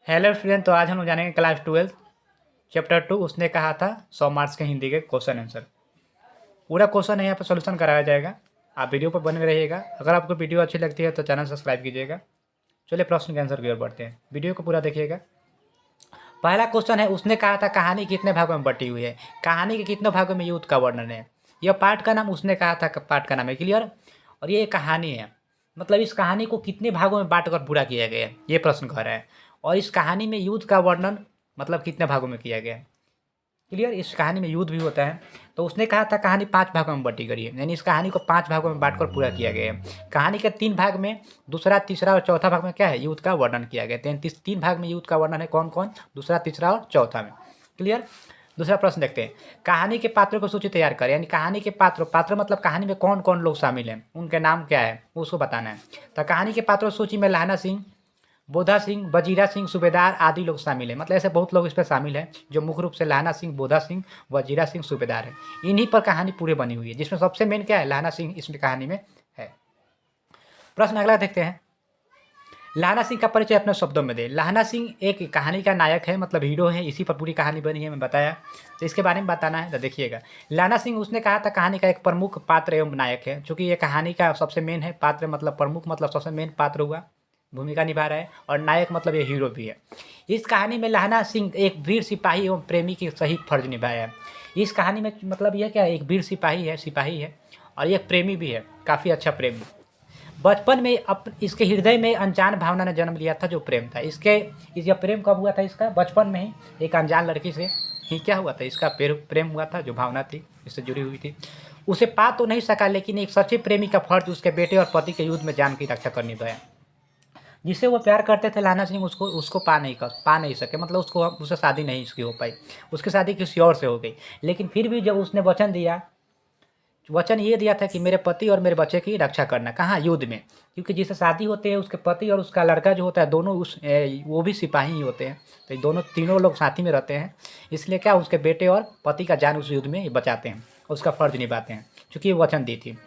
Hello student, तो आज हम लोग जानेंगे क्लास 12 चैप्टर 2। उसने कहा था 100 मार्क्स के हिंदी के क्वेश्चन आंसर। पूरा क्वेश्चन है यहाँ पर सोल्यूशन कराया जाएगा। आप वीडियो पर बने रहिएगा। अगर आपको वीडियो अच्छी लगती है तो चैनल सब्सक्राइब कीजिएगा। चलिए प्रश्न के आंसर की ओर बढ़ते हैं, वीडियो को पूरा देखिएगा। पहला क्वेश्चन है, उसने कहा था कहानी कितने भागों में बटी हुई है। कहानी के कितने भागों में युद्ध का वर्णन है। यह पाठ का नाम उसने कहा था पाठ का नाम है, क्लियर। और ये कहानी है, मतलब इस कहानी को कितने भागों में बांट कर पूरा किया गया है, ये प्रश्न कह रहा है। और इस कहानी में युद्ध का वर्णन मतलब कितने भागों में किया गया है, क्लियर। इस कहानी में युद्ध भी होता है। तो उसने कहा था कहानी 5 भागों में बटी गई है, यानी इस कहानी को 5 भागों में बांटकर पूरा किया गया है। कहानी के 3 भाग में दूसरा, तीसरा और चौथा भाग में क्या है, युद्ध का वर्णन किया गया है। 3 भाग में युद्ध का वर्णन है, कौन कौन, दूसरा, तीसरा और चौथा में, क्लियर। दूसरा प्रश्न देखते हैं, कहानी के पात्रों को सूची तैयार करें, यानी कहानी के पात्र मतलब कहानी में कौन कौन लोग शामिल हैं, उनके नाम क्या है उसको बताना है। तो कहानी के पात्रों सूची में लहना सिंह, बोधा सिंह, वजीरा सिंह, सूबेदार आदि लोग शामिल हैं। मतलब ऐसे बहुत लोग इस पर शामिल हैं जो मुख्य रूप से लहना सिंह, बोधा सिंह, वजीरा सिंह, सूबेदार है। इन्हीं पर कहानी पूरी बनी हुई है, जिसमें सबसे मेन क्या है, लहना सिंह इसमें कहानी में है। प्रश्न अगला देखते हैं, लहना सिंह का परिचय अपने शब्दों में दे। लहना सिंह एक कहानी का नायक है, मतलब हीरो है, इसी पर पूरी कहानी बनी है, मैं बताया। तो इसके बारे में बताना है, तो देखिएगा। लहना सिंह उसने कहा था कहानी का एक प्रमुख पात्र एवं नायक है, चूँकि ये कहानी का सबसे मेन है। पात्र मतलब प्रमुख मतलब सबसे मेन पात्र हुआ, भूमिका निभा रहा है। और नायक मतलब ये हीरो भी है। इस कहानी में लहना सिंह एक वीर सिपाही एवं प्रेमी की सही फर्ज निभाया है। इस कहानी में मतलब यह क्या है, एक वीर सिपाही है और ये प्रेमी भी है, काफ़ी अच्छा प्रेमी। बचपन में इसके हृदय में अनजान भावना ने जन्म लिया था, जो प्रेम था इसका प्रेम कब हुआ था, इसका बचपन में ही एक अनजान लड़की से ही क्या हुआ था, इसका प्रेम हुआ था, जो भावना थी इससे जुड़ी हुई थी। उसे पा तो नहीं सका, लेकिन एक सच्चे प्रेमी का फर्ज उसके बेटे और पति के युद्ध में जान की रक्षा करनी पाया। जिससे वो प्यार करते थे लहना सिंह, उसको पा नहीं सके, मतलब उससे शादी नहीं उसकी हो पाई। उसकी शादी किसी और से हो गई। लेकिन फिर भी जब उसने वचन ये दिया था कि मेरे पति और मेरे बच्चे की रक्षा करना, कहाँ, युद्ध में। क्योंकि जिससे शादी होती है उसके पति और उसका लड़का जो होता है, दोनों वो भी सिपाही ही होते हैं। तो ये तीनों लोग साथ ही में रहते हैं। इसलिए क्या, उसके बेटे और पति का जान उस युद्ध में बचाते हैं, उसका फर्ज निभाते हैं, क्योंकि ये वचन दी थी।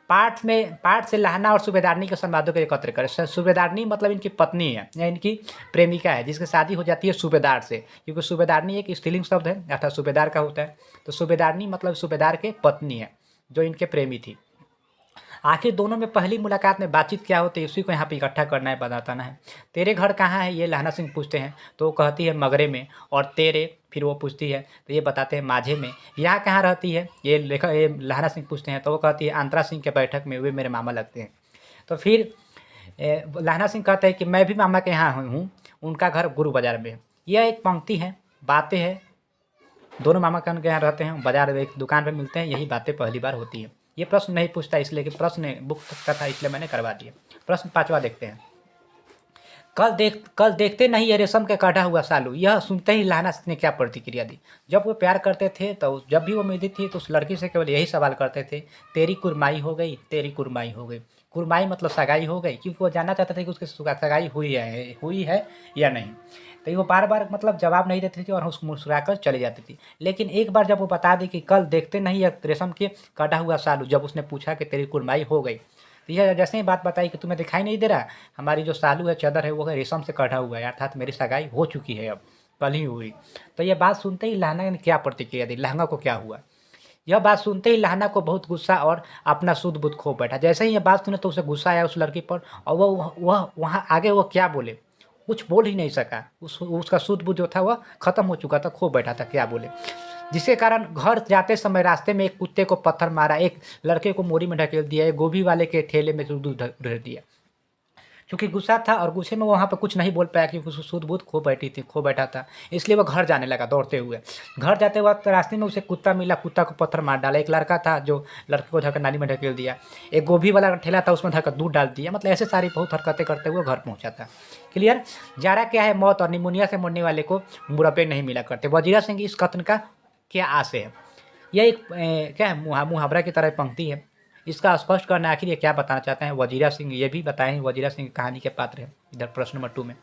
पाठ से लहना और सूबेदारनी के संवादों को एकत्र करें। सूबेदारनी मतलब इनकी पत्नी है या इनकी प्रेमिका है, जिसकी शादी हो जाती है सूबेदार से, क्योंकि सूबेदारनी एक स्त्रीलिंग शब्द है, अर्थात सूबेदार का होता है। तो सूबेदारनी मतलब सूबेदार के पत्नी है, जो इनके प्रेमी थी। आखिर दोनों में पहली मुलाकात में बातचीत क्या होती है, उसी को यहाँ पे इकट्ठा करना है, बताना है। तेरे घर कहाँ है, ये लहना सिंह पूछते हैं, तो वो कहती है मगरे में। और तेरे, फिर वो पूछती है, तो ये बताते हैं माझे में। यहाँ कहाँ रहती है, ये लहना सिंह पूछते हैं, तो वो कहती है अंतरा सिंह के बैठक में, वे मेरे मामा लगते हैं। तो फिर लहना सिंह कहते हैं कि मैं भी मामा के यहाँ हूँ, उनका घर गुरु बाजार में। यह एक पंक्ति है, बातें हैं, दोनों मामा के उनके यहाँ रहते हैं, बाजार में एक दुकान पे मिलते हैं, यही बातें पहली बार होती है। ये प्रश्न नहीं पूछता, इसलिए कि प्रश्न बुक का था, इसलिए मैंने करवा दिया। प्रश्न 5वां देखते हैं, कल देखते नहीं ये रेशम के काटा हुआ सालू। यह सुनते ही लहना ने क्या प्रतिक्रिया दी। जब वो प्यार करते थे, तो जब भी वो मिलती थी तो उस लड़की से केवल यही सवाल करते थे, तेरी कुरमाई हो गई, तेरी कुरमाई हो गई। कुरमाई मतलब सगाई हो गई, क्योंकि वो जानना चाहते थे कि उसकी सगाई हुई है या नहीं। तो वो बार बार मतलब जवाब नहीं देती थी और मुस्कुरा कर चली जाती थी। लेकिन एक बार जब वो बता दी कि कल देखते नहीं यह रेशम के काटा हुआ सालू, जब उसने पूछा कि तेरी कुरमाई हो गई, तो यह जैसे ही बात बताई कि तुम्हें दिखाई नहीं दे रहा, हमारी जो सालू है, चादर है, वो रेशम से कटा हुआ है, अर्थात मेरी सगाई हो चुकी है, अब कल ही हुई। तो यह बात सुनते ही लहना ने क्या प्रतिक्रिया दी, लहंगा को क्या हुआ। यह बात सुनते ही लहना को बहुत गुस्सा और अपना शुद्ध बुद्ध खो बैठा। जैसे ही यह बात सुने तो उसे गुस्सा आया उस लड़की पर, और वह वहाँ आगे वो क्या बोले, कुछ बोल ही नहीं सका। उसका शुद्ध बुद्ध जो था वह खत्म हो चुका था, खो बैठा था, क्या बोले। जिसके कारण घर जाते समय रास्ते में एक कुत्ते को पत्थर मारा, एक लड़के को मोरी में ढकेल दिया, एक गोभी वाले के ठेले में दूध ढेर दिया। क्योंकि गुस्सा था और गुस्से में वो वहाँ पर कुछ नहीं बोल पाया, क्योंकि सूद बूद खो बैठा था। इसलिए वो घर जाने लगा दौड़ते हुए। घर जाते वक्त रास्ते में उसे कुत्ता मिला, कुत्ता को पत्थर मार डाला। एक लड़का था जो लड़के को धक्का नाली में ढकेल दिया। एक गोभी वाला ठेला था, उसमें धक्का दूध डाल दिया। मतलब ऐसे सारी बहुत हरकतें करते हुए घर पहुँचा था, क्लियर। जारा क्या है, मौत और निमोनिया से मरने वाले को मुरब्बे नहीं मिला करते। वजीरा सिंह इस कथन का क्या आशय है। यह एक क्या है, मुहावरा की तरह पंक्ति है। इसका स्पष्ट करना आखिर ये क्या बताना चाहते हैं वजीरा सिंह, ये भी बताएं। वजीरा सिंह कहानी के पात्र हैं, इधर प्रश्न नंबर 2 में।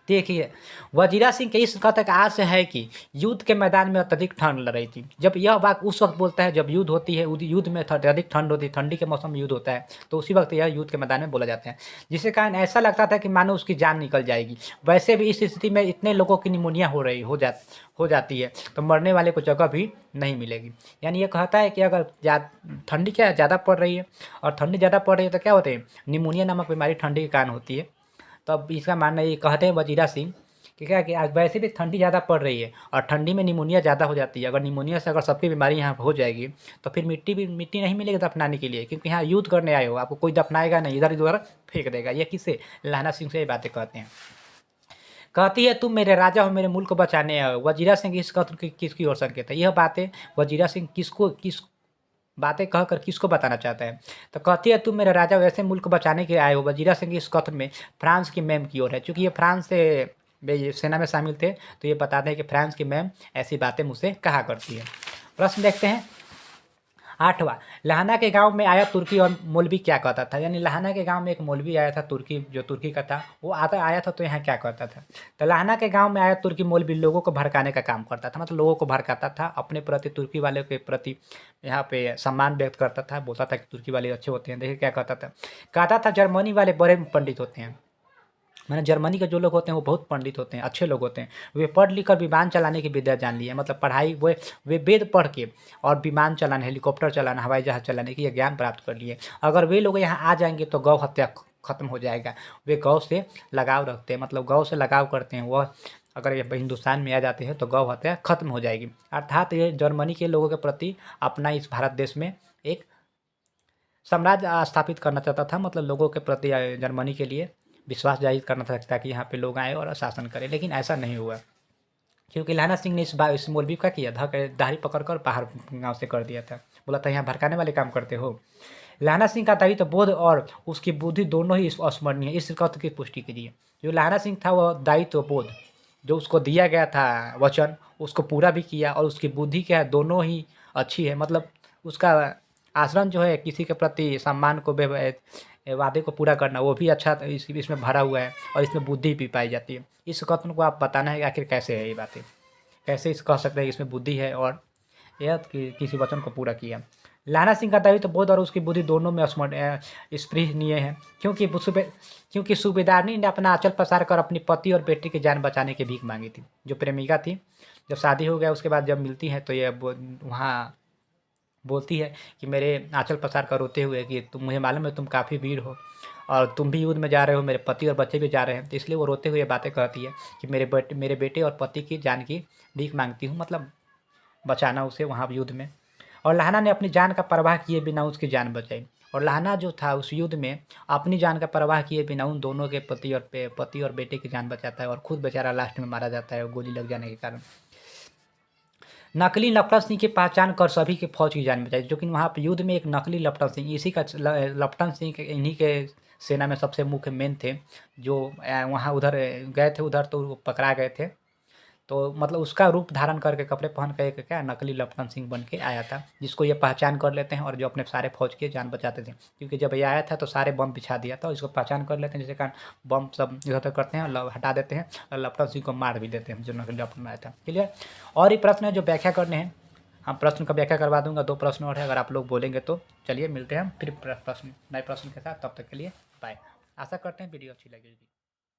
देखिए, वजीरा सिंह के इस कथन का आशय है कि युद्ध के मैदान में अत्यधिक ठंड लग रही थी। जब यह बात उस वक्त बोलता है जब युद्ध होती है, युद्ध में अत्यधिक ठंड होती है, ठंडी के मौसम में युद्ध होता है, तो उसी वक्त यह युद्ध के मैदान में बोला जाता है, जिसके कारण ऐसा लगता था कि मानो उसकी जान निकल जाएगी। वैसे भी इस स्थिति में इतने लोगों की निमोनिया हो जाती है, तो मरने वाले को जगह भी नहीं मिलेगी। यानी ये कहता है कि अगर ठंडी क्या ज़्यादा पड़ रही है, और ठंडी ज़्यादा पड़ रही है तो क्या होते हैं, निमोनिया नामक बीमारी ठंडी के कारण होती है। तो अब इसका मानना ये कहते हैं वजीरा सिंह कि क्या कि आज वैसे भी ठंडी ज़्यादा पड़ रही है और ठंडी में निमोनिया ज़्यादा हो जाती है। अगर निमोनिया से अगर सबकी बीमारी यहाँ हो जाएगी तो फिर मिट्टी नहीं मिलेगी दफनाने के लिए, क्योंकि यहाँ युद्ध करने आए हो, आपको कोई दफनाएगा नहीं, इधर उधर फेंक देगा। ये किससे? लहना सिंह से ये बातें कहते हैं। कहती है तुम मेरे राजा हो, मेरे मुल्क को बचाने आए हो। वजीरा सिंह इस कथन किसकी ओर संकेत है? यह बातें वजीरा सिंह किस बातें कहकर किसको बताना चाहता है? तो कहती है तुम मेरे राजा हो, ऐसे मुल्क बचाने के आए हो। वजीरा सिंह इस कथन में फ्रांस की मैम की ओर है, क्योंकि ये फ्रांस से सेना में शामिल थे, तो ये बताते हैं कि फ्रांस की मैम ऐसी बातें मुझसे कहा करती है। प्रश्न देखते हैं 8वां, लहाना के गांव में आया तुर्की और मौलवी क्या कहता था? यानी लहाना के गांव में एक मौलवी आया था, तुर्की का था, वो आया था तो यहाँ क्या कहता था? तो लहाना के गांव में आया तुर्की मौलवी लोगों को भड़काने का काम करता था, मतलब लोगों को भड़काता था, अपने प्रति तुर्की वाले के प्रति यहाँ पे सम्मान व्यक्त करता था, बोलता था कि तुर्की वाले अच्छे होते हैं। देखिए क्या कहता था जर्मनी वाले बड़े पंडित होते हैं, मैंने जर्मनी के जो लोग होते हैं वो बहुत पंडित होते हैं, अच्छे लोग होते हैं, वे पढ़ लिख कर विमान चलाने की विद्या जान ली है। मतलब पढ़ाई वे वेद पढ़ के और विमान चलाना, हेलीकॉप्टर चलाना, हवाई जहाज़ चलाने की ये ज्ञान प्राप्त कर लिए। अगर वे लोग यहाँ आ जाएंगे तो गौ हत्या खत्म हो जाएगा। वे गौ से लगाव रखते हैं, मतलब गौ से लगाव करते हैं। वह अगर ये हिंदुस्तान में आ जाते हैं तो गौ हत्या खत्म हो जाएगी। अर्थात ये जर्मनी के लोगों के प्रति अपना इस भारत देश में एक साम्राज्य स्थापित करना चाहता था, मतलब लोगों के प्रति जर्मनी के लिए विश्वास जाहिर करना था ताकि यहाँ पे लोग आए और शासन करें। लेकिन ऐसा नहीं हुआ, क्योंकि लहना सिंह ने इस मौलवी का किया था, दाढ़ी पकड़कर बाहर गांव से कर दिया था, बोला था यहाँ भड़काने वाले काम करते हो। लहना सिंह का दायित्व बोध और उसकी बुद्धि दोनों ही अस्मरणीय है। इस कथन की पुष्टि कीजिए। जो लहना सिंह था वह दायित्व बोध जो उसको दिया गया था वचन, उसको पूरा भी किया, और उसकी बुद्धि क्या है, दोनों ही अच्छी है। मतलब उसका आचरण जो है, किसी के प्रति सम्मान को वादे को पूरा करना, वो भी अच्छा इसमें भरा हुआ है, और इसमें बुद्धि भी पाई जाती है। इस कथन को आप बताना है कि आखिर कैसे है ये बातें, कैसे कह सकते हैं इसमें बुद्धि है और यह किसी वचन को पूरा किया। लहना सिंह का दायित्व बोध और उसकी बुद्धि दोनों में स्पृहनीय है, क्योंकि सूबेदारनी ने अपना आंचल पसार कर अपनी पति और बेटी की जान बचाने की भीख मांगी थी। जो प्रेमिका थी, जब शादी हो गया उसके बाद जब मिलती है तो ये वहाँ बोलती है कि मेरे आंचल पसार कर रोते हुए कि तुम, मुझे मालूम है तुम काफ़ी वीर हो और तुम भी युद्ध में जा रहे हो, मेरे पति और बच्चे भी जा रहे हैं, तो इसलिए वो रोते हुए बातें कहती है कि मेरे बेटे और पति की जान की भीख मांगती हूँ, मतलब बचाना उसे वहाँ युद्ध में। और लहाना ने अपनी जान का परवाह किए बिना उसकी जान बचाई। और लहाना जो था उस युद्ध में अपनी जान का परवाह किए बिना उन दोनों के पति और बेटे की जान बचाता है, और खुद बेचारा लास्ट में मारा जाता है गोली लग जाने के कारण। नकली लपटन सिंह की पहचान कर सभी के फौज की जान बचाई। जो कि वहाँ पे युद्ध में एक नकली लपटन सिंह, इसी का लपटन सिंह इन्हीं के सेना में सबसे मुख्य मेन थे, जो वहाँ उधर गए थे, उधर तो वो पकड़ा गए थे, तो मतलब उसका रूप धारण करके कपड़े पहन कर एक क्या नकली लपटन सिंह बन के आया था, जिसको ये पहचान कर लेते हैं और जो अपने सारे फौज की जान बचाते थे। क्योंकि जब ये आया था तो सारे बम बिछा दिया था, इसको पहचान कर लेते हैं, जिसके कारण बम सब इधर उधर करते हैं और हटा देते हैं और लपटन सिंह को मार भी देते हैं, जो नकली लपटन आया था। क्लियर? और ये प्रश्न है जो व्याख्या करने हैं, हम प्रश्न का व्याख्या करवा दूंगा। 2 प्रश्न और है, अगर आप लोग बोलेंगे तो चलिए मिलते हैं हम फिर नए प्रश्न के साथ। तब तक के लिए बाय। आशा करते हैं वीडियो अच्छी लगेगी।